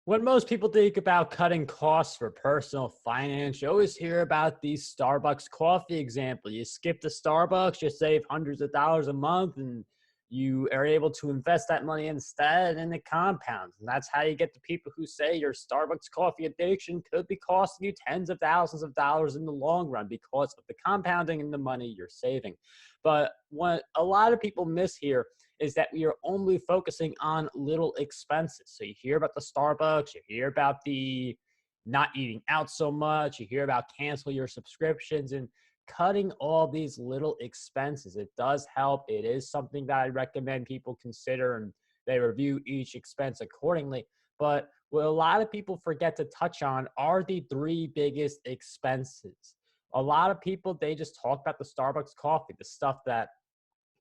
When most people think about cutting costs for personal finance, you always hear about the Starbucks coffee example. You skip the Starbucks, you save hundreds of dollars a month, and you are able to invest that money instead, and it compounds. And that's how you get the people who say your Starbucks coffee addiction could be costing you tens of thousands of dollars in the long run because of the compounding and the money you're saving. But what a lot of people miss here is that we are only focusing on little expenses. So you hear about the Starbucks, you hear about the not eating out so much, you hear about cancel your subscriptions and cutting all these little expenses. It does help. It is something that I recommend people consider and they review each expense accordingly. But what a lot of people forget to touch on are the three biggest expenses. A lot of people, they just talk about the Starbucks coffee, the stuff that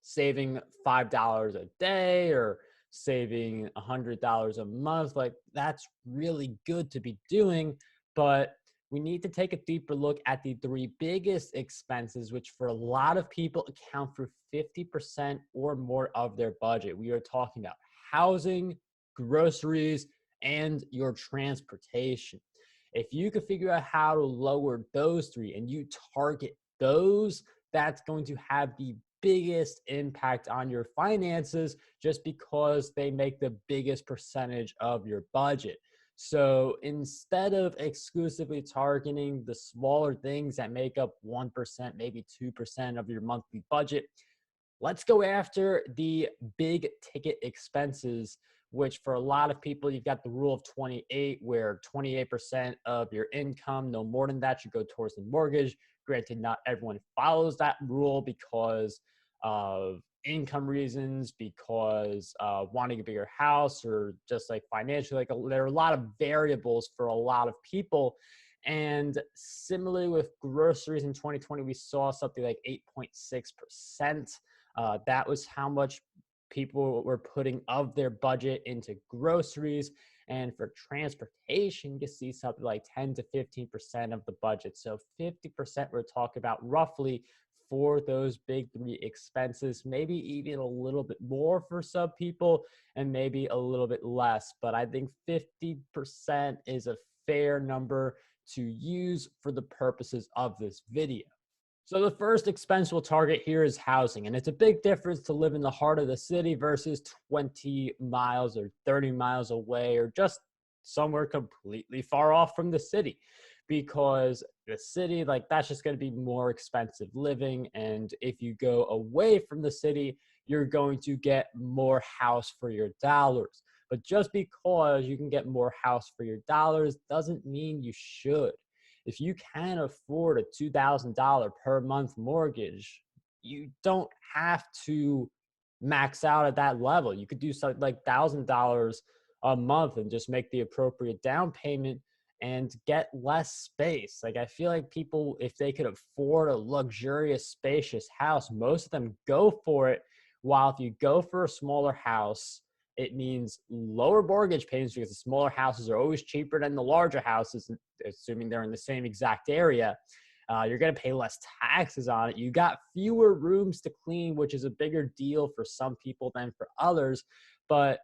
saving $5 a day or saving $100 a month, like that's really good to be doing. But we need to take a deeper look at the three biggest expenses, which for a lot of people account for 50% or more of their budget. We are talking about housing, groceries, and your transportation. If you can figure out how to lower those three and you target those, that's going to have the biggest impact on your finances just because they make the biggest percentage of your budget. So instead of exclusively targeting the smaller things that make up 1%, maybe 2% of your monthly budget, let's go after the big ticket expenses, which for a lot of people, you've got the rule of 28, where 28% of your income, no more than that, should go towards the mortgage. Granted, not everyone follows that rule because of income reasons, because wanting a bigger house, or just like financially, like there are a lot of variables for a lot of people. And similarly with groceries in 2020, we saw something like 8.6%. That was how much people were putting of their budget into groceries. And for transportation, you see something like 10 to 15% of the budget. So 50% we're talking about roughly for those big three expenses, maybe even a little bit more for some people and maybe a little bit less. But I think 50% is a fair number to use for the purposes of this video. So the first expense we'll target here is housing, and it's a big difference to live in the heart of the city versus 20 miles or 30 miles away or just somewhere completely far off from the city, because the city, like that's just going to be more expensive living. And if you go away from the city, you're going to get more house for your dollars. But just because you can get more house for your dollars doesn't mean you should. If you can afford a $2,000 per month mortgage, you don't have to max out at that level. You could do something like $1,000 a month and just make the appropriate down payment and get less space. Like I feel like people, if they could afford a luxurious, spacious house, most of them go for it. While if you go for a smaller house, it means lower mortgage payments because the smaller houses are always cheaper than the larger houses, assuming they're in the same exact area. You're going to pay less taxes on it. You got fewer rooms to clean, which is a bigger deal for some people than for others. But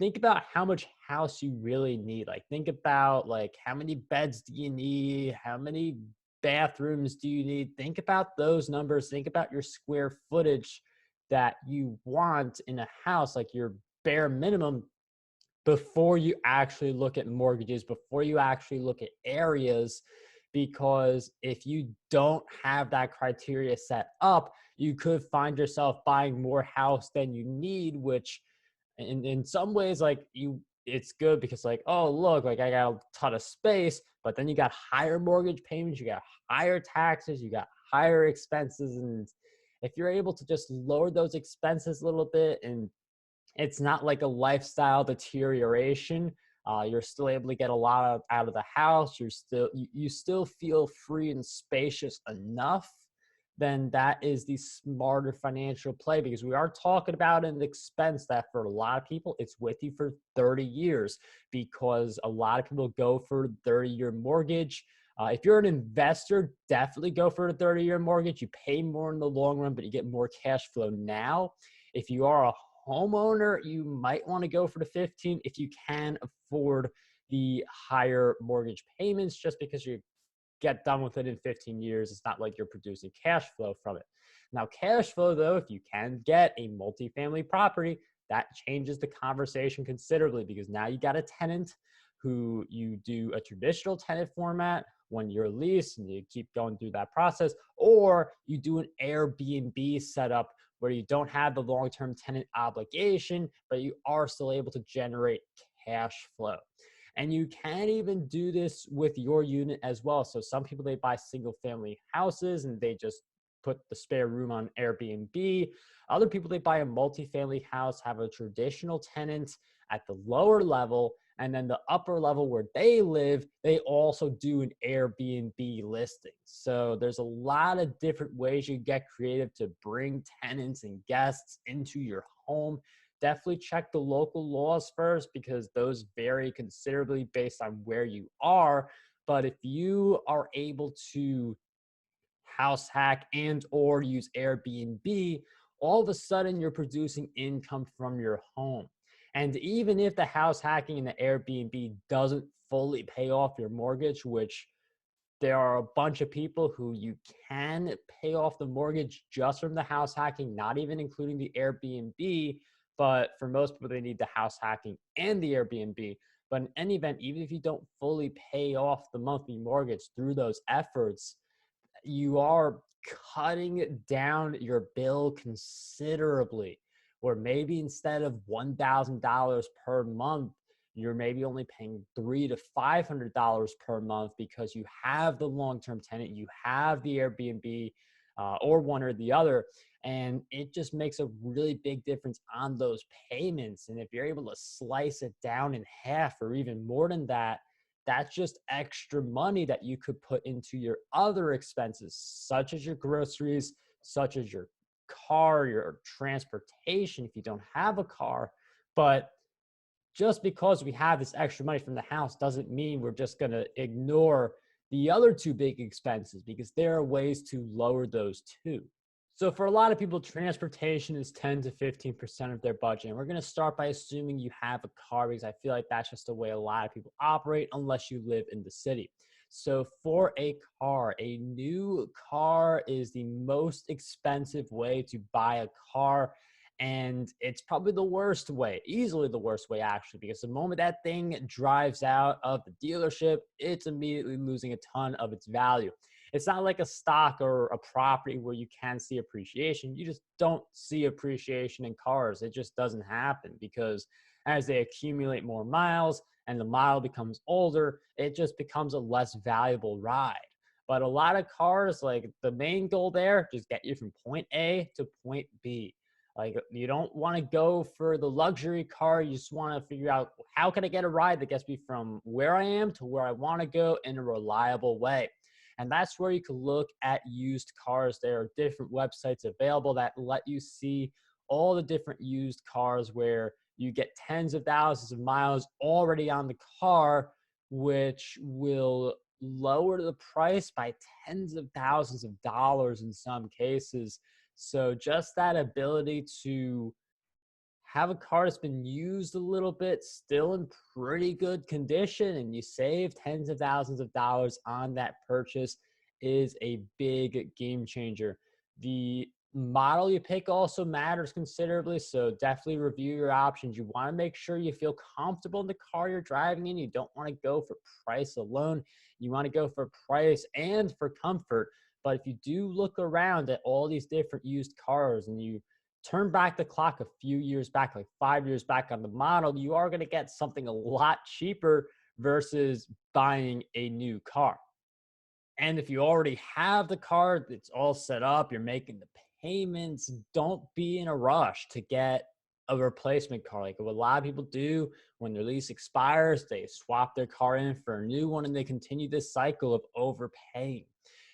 think about how much house you really need. Like think about like how many beds do you need? How many bathrooms do you need? Think about those numbers. Think about your square footage that you want in a house, like your bare minimum, before you actually look at mortgages, before you actually look at areas. Because if you don't have that criteria set up, you could find yourself buying more house than you need, which in some ways, like it's good because like, oh, look, like I got a ton of space, but then you got higher mortgage payments, you got higher taxes, you got higher expenses. And if you're able to just lower those expenses a little bit, and it's not like a lifestyle deterioration. You're still able to get a lot out of the house. You still feel free and spacious enough. Then that is the smarter financial play, because we are talking about an expense that for a lot of people, it's with you for 30 years, because a lot of people go for 30-year mortgage. If you're an investor, definitely go for a 30-year mortgage. You pay more in the long run, but you get more cash flow now. If you are a homeowner, you might want to go for the 15 if you can afford the higher mortgage payments just because you get done with it in 15 years. It's not like you're producing cash flow from it. Now, cash flow, though, if you can get a multifamily property, that changes the conversation considerably because now you got a tenant who you do a traditional tenant format when you're leased and you keep going through that process, or you do an Airbnb setup where you don't have the long-term tenant obligation, but you are still able to generate cash flow. And you can even do this with your unit as well. So some people, they buy single family houses and they just put the spare room on Airbnb. Other people, they buy a multifamily house, have a traditional tenant at the lower level, and then the upper level where they live, they also do an Airbnb listing. So there's a lot of different ways you get creative to bring tenants and guests into your home. Definitely check the local laws first because those vary considerably based on where you are. But if you are able to house hack and or use Airbnb, all of a sudden you're producing income from your home. And even if the house hacking and the Airbnb doesn't fully pay off your mortgage, which there are a bunch of people who you can pay off the mortgage just from the house hacking, not even including the Airbnb. But for most people, they need the house hacking and the Airbnb. But in any event, even if you don't fully pay off the monthly mortgage through those efforts, you are cutting down your bill considerably. Or maybe instead of $1,000 per month, you're maybe only paying $300 to $500 per month because you have the long-term tenant, you have the Airbnb, or one or the other, and it just makes a really big difference on those payments. And if you're able to slice it down in half or even more than that, that's just extra money that you could put into your other expenses, such as your groceries, such as your car, your transportation if you don't have a car. But just because we have this extra money from the house doesn't mean we're just going to ignore the other two big expenses because there are ways to lower those too. So for a lot of people, transportation is 10 to 15% of their budget. And we're going to start by assuming you have a car because I feel like that's just the way a lot of people operate unless you live in the city. So for a car, a new car is the most expensive way to buy a car. And it's probably the worst way, easily the worst way, actually, because the moment that thing drives out of the dealership, it's immediately losing a ton of its value. It's not like a stock or a property where you can see appreciation. You just don't see appreciation in cars. It just doesn't happen because as they accumulate more miles and the model becomes older, it just becomes a less valuable ride. But a lot of cars, like the main goal there, just get you from point A to point B. Like you don't want to go for the luxury car. You just want to figure out how can I get a ride that gets me from where I am to where I want to go in a reliable way. And that's where you can look at used cars. There are different websites available that let you see all the different used cars where you get tens of thousands of miles already on the car, which will lower the price by tens of thousands of dollars in some cases. So just that ability to have a car that's been used a little bit, still in pretty good condition, and you save tens of thousands of dollars on that purchase is a big game changer. The model you pick also matters considerably, so definitely review your options. You want to make sure you feel comfortable in the car you're driving in. You don't want to go for price alone. You want to go for price and for comfort. But if you do look around at all these different used cars and you turn back the clock a few years back, like 5 years back on the model, you are going to get something a lot cheaper versus buying a new car. And if you already have the car, it's all set up, you're making the payments, don't be in a rush to get a replacement car. Like what a lot of people do when their lease expires, they swap their car in for a new one and they continue this cycle of overpaying.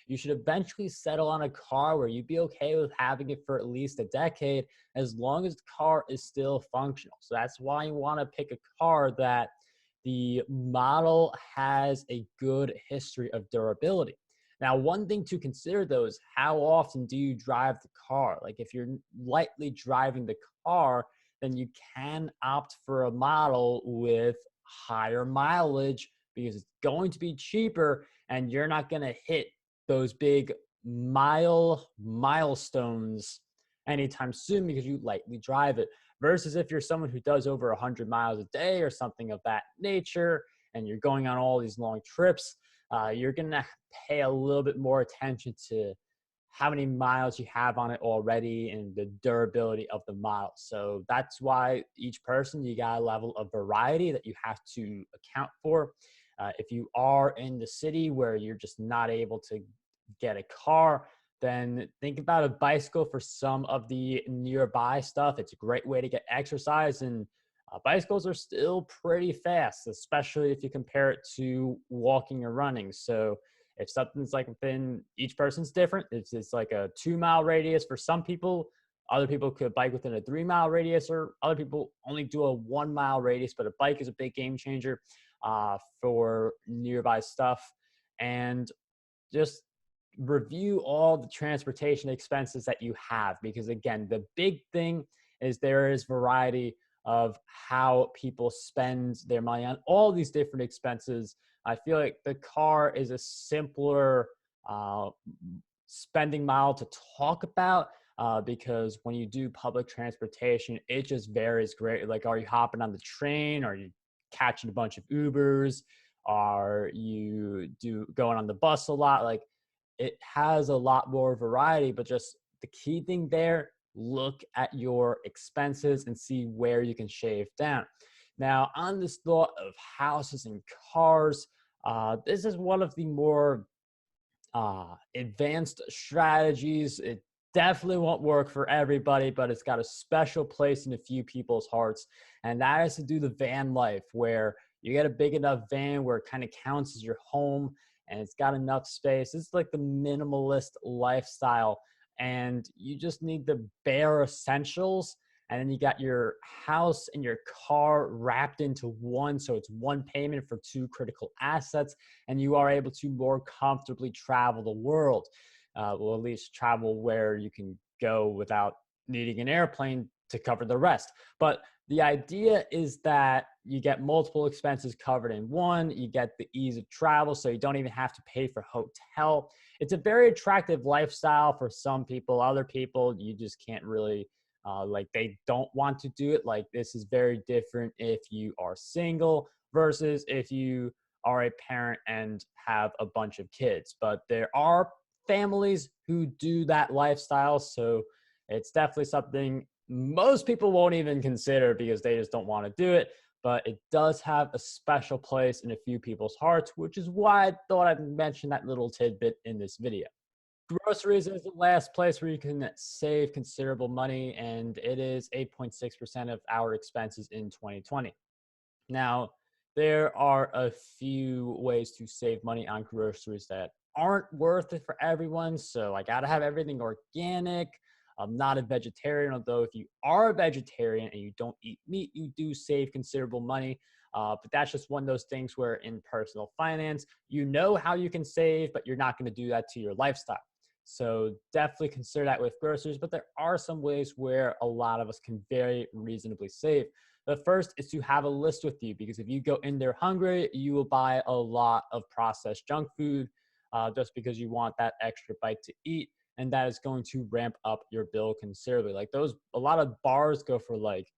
You should eventually settle on a car where you'd be okay with having it for at least a decade as long as the car is still functional. So that's why you want to pick a car that the model has a good history of durability. Now, one thing to consider though is how often do you drive the car? Like if you're lightly driving the car, then you can opt for a model with higher mileage because it's going to be cheaper and you're not going to hit those big milestones anytime soon because you lightly drive it. Versus if you're someone who does over 100 miles a day or something of that nature, and you're going on all these long trips, you're going to pay a little bit more attention to how many miles you have on it already and the durability of the miles. So that's why each person, you got a level of variety that you have to account for. If you are in the city where you're just not able to get a car, then think about a bicycle for some of the nearby stuff. It's a great way to get exercise, and bicycles are still pretty fast, especially if you compare it to walking or running. So if something's like within, each person's different. It's like a 2 mile radius for some people. Other people could bike within a 3 mile radius, or other people only do a 1 mile radius. But a bike is a big game changer for nearby stuff. And just review all the transportation expenses that you have, because again, the big thing is there is variety of how people spend their money on all these different expenses. I feel like the car is a simpler spending mile to talk about because when you do public transportation, it just varies greatly. Like, are you hopping on the train? Are you catching a bunch of Ubers? Are you going on the bus a lot? Like, it has a lot more variety, but just the key thing there, look at your expenses and see where you can shave down. Now, on this thought of houses and cars, this is one of the more advanced strategies. It definitely won't work for everybody, but it's got a special place in a few people's hearts. And that is to do the van life, where you get a big enough van where it kind of counts as your home and it's got enough space. It's like the minimalist lifestyle. And you just need the bare essentials. And then you got your house and your car wrapped into one. So it's one payment for two critical assets. And you are able to more comfortably travel the world. Well, at least travel where you can go without needing an airplane to cover the rest. But the idea is that you get multiple expenses covered in one. You get the ease of travel, so you don't even have to pay for hotel. It's a very attractive lifestyle for some people. Other people, you just can't really, like, they don't want to do it. Like, this is very different if you are single versus if you are a parent and have a bunch of kids. But there are families who do that lifestyle, so it's definitely something most people won't even consider because they just don't want to do it. But it does have a special place in a few people's hearts, which is why I thought I'd mention that little tidbit in this video. Groceries is the last place where you can save considerable money, and it is 8.6% of our expenses in 2020. Now, there are a few ways to save money on groceries that aren't worth it for everyone. So I got to have everything organic. I'm not a vegetarian, although if you are a vegetarian and you don't eat meat, you do save considerable money. But that's just one of those things where in personal finance, you know how you can save, but you're not going to do that to your lifestyle. So definitely consider that with groceries, but there are some ways where a lot of us can very reasonably save. The first is to have a list with you, because if you go in there hungry, you will buy a lot of processed junk food just because you want that extra bite to eat. And that is going to ramp up your bill considerably. Like, those, a lot of bars go for like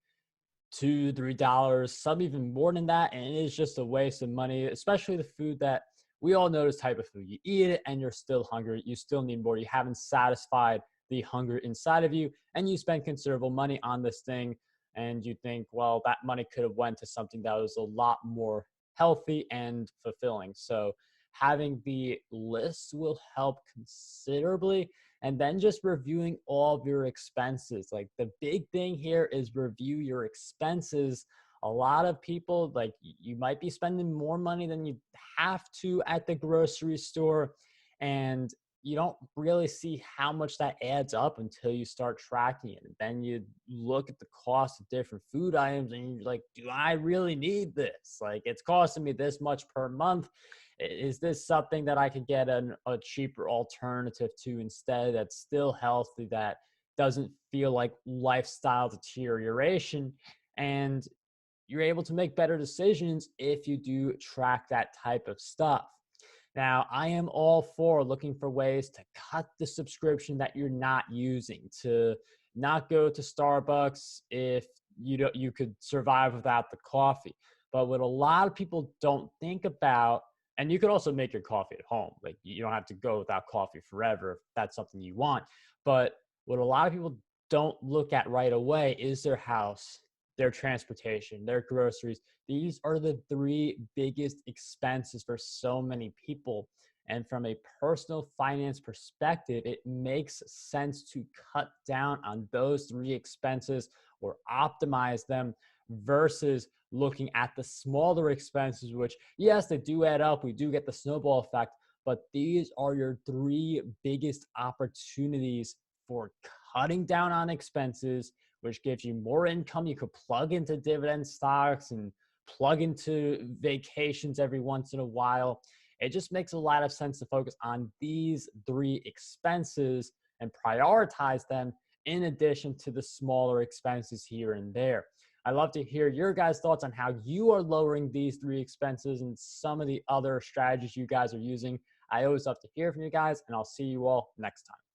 $2, $3, some even more than that. And it is just a waste of money, especially the food that we all know this type of food. You eat it and you're still hungry. You still need more. You haven't satisfied the hunger inside of you, and you spend considerable money on this thing. And you think, well, that money could have went to something that was a lot more healthy and fulfilling. So having the list will help considerably. And then just reviewing all of your expenses. Like, the big thing here is review your expenses. A lot of people, like, you might be spending more money than you have to at the grocery store, and you don't really see how much that adds up until you start tracking it. And then you look at the cost of different food items and you're like, do I really need this? Like, it's costing me this much per month. Is this something that I could get a cheaper alternative to instead, that's still healthy, that doesn't feel like lifestyle deterioration? And you're able to make better decisions if you do track that type of stuff. Now, I am all for looking for ways to cut the subscription that you're not using, to not go to Starbucks if you could survive without the coffee. But what a lot of people don't think about, and you could also make your coffee at home. Like you don't have to go without coffee forever if that's something you want. But what a lot of people don't look at right away is their house, their transportation, their groceries. These are the three biggest expenses for so many people. And from a personal finance perspective, it makes sense to cut down on those three expenses or optimize them versus looking at the smaller expenses, which, yes, they do add up. We do get the snowball effect, but these are your three biggest opportunities for cutting down on expenses, which gives you more income. You could plug into dividend stocks and plug into vacations every once in a while. It just makes a lot of sense to focus on these three expenses and prioritize them in addition to the smaller expenses here and there. I'd love to hear your guys' thoughts on how you are lowering these three expenses and some of the other strategies you guys are using. I always love to hear from you guys, and I'll see you all next time.